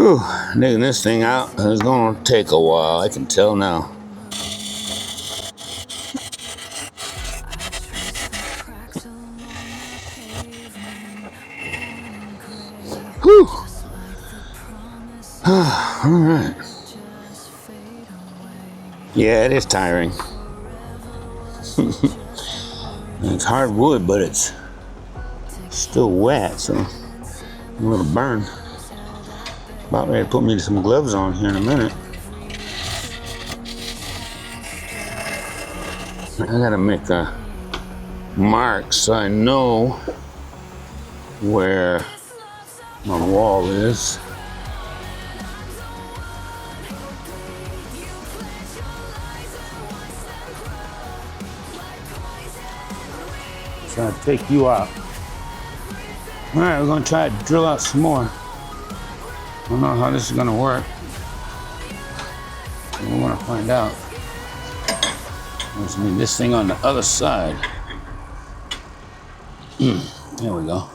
Whew, digging this thing out is gonna take a while, I can tell now. Whew. Alright. Yeah, it is tiring. It's hard wood, but it's still wet, so a little burn. About ready to put me some gloves on here in a minute. I gotta make a mark so I know where my wall is. Try to take you out. All right, we're gonna try to drill out some more. I don't know how this is gonna work. We wanna find out. Let's need this thing on the other side. There we go.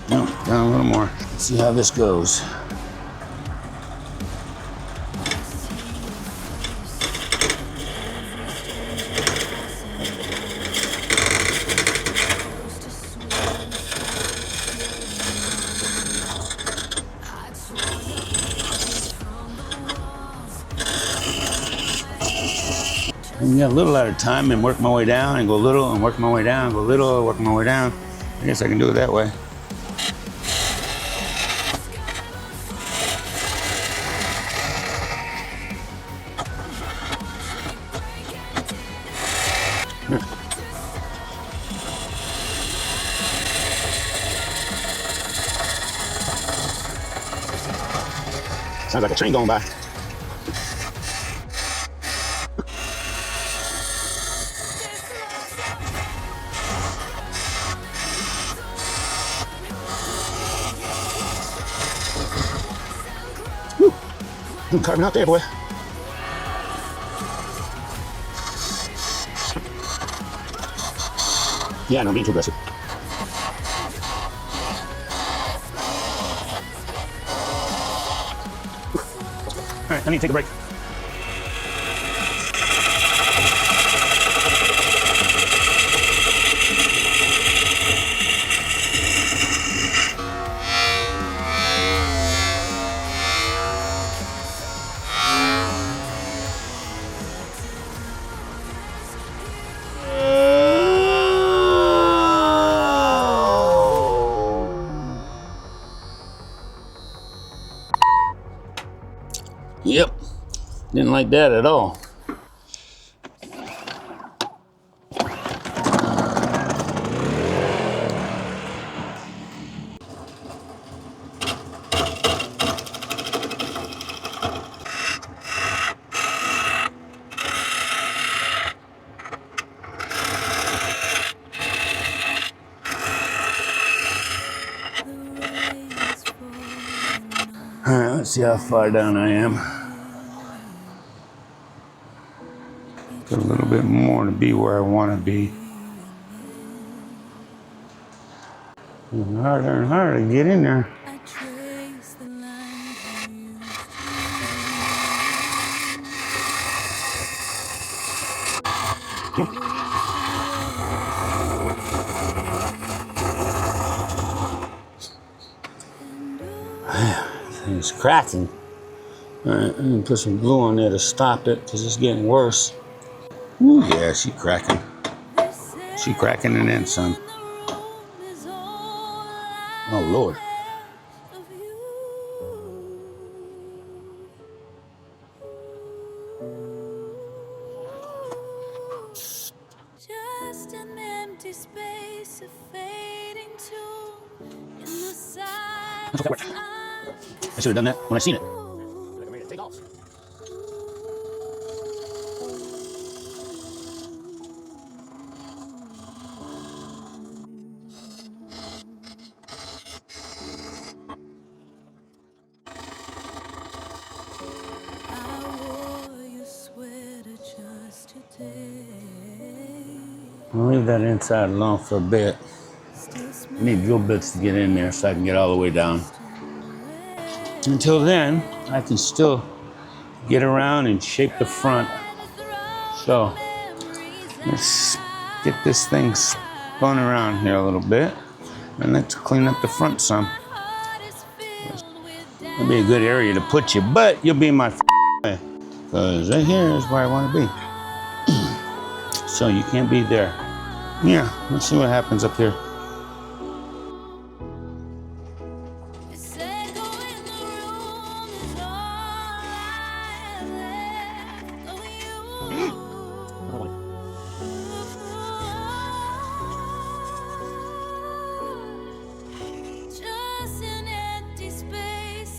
No, down a little more. Let's see how this goes. And get a little at a time and work my way down and go little and work my way down, go little, work my way down. I guess I can do it that way. Sounds like a train going by. Woo! I'm carving out there, boy. Yeah, no, being too aggressive. All right, I need to take a break. Yep, didn't like that at all. All right, let's see how far down I am. Got a little bit more to be where I want to be. It's harder and harder to get in there. It's cracking. All right, I'm gonna put some glue on there to stop it because it's getting worse. Ooh, yeah, she cracking. She cracking and then some. Oh, Lord. Just an empty space, a fading tune in the silence. I should have done that when I seen it. I made it take off. I'll leave that inside alone for a bit. I need drill bits to get in there so I can get all the way down. Until then, I can still get around and shape the front. So let's get this thing spun around here a little bit, and let's clean up the front some. That'd be a good area to put you, but you'll be in my way, because right here is where I want to be. So you can't be there. Yeah, let's see what happens up here.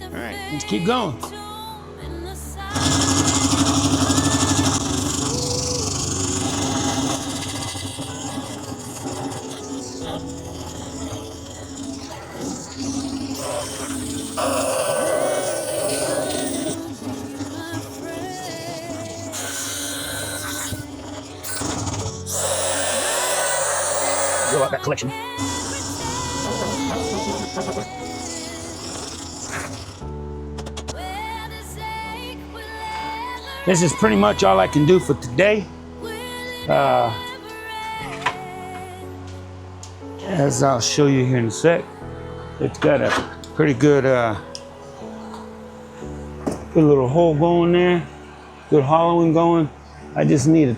All right, let's keep going. Go out that collection. This is pretty much all I can do for today. As I'll show you here in a sec, it's got a pretty good, good little hole going there, good hollowing going. I just need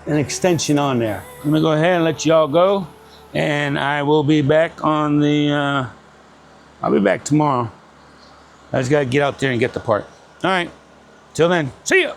an extension on there. I'm gonna go ahead and let y'all go, and I will be back on the, I'll be back tomorrow. I just gotta get out there and get the part. All right, till then, see ya.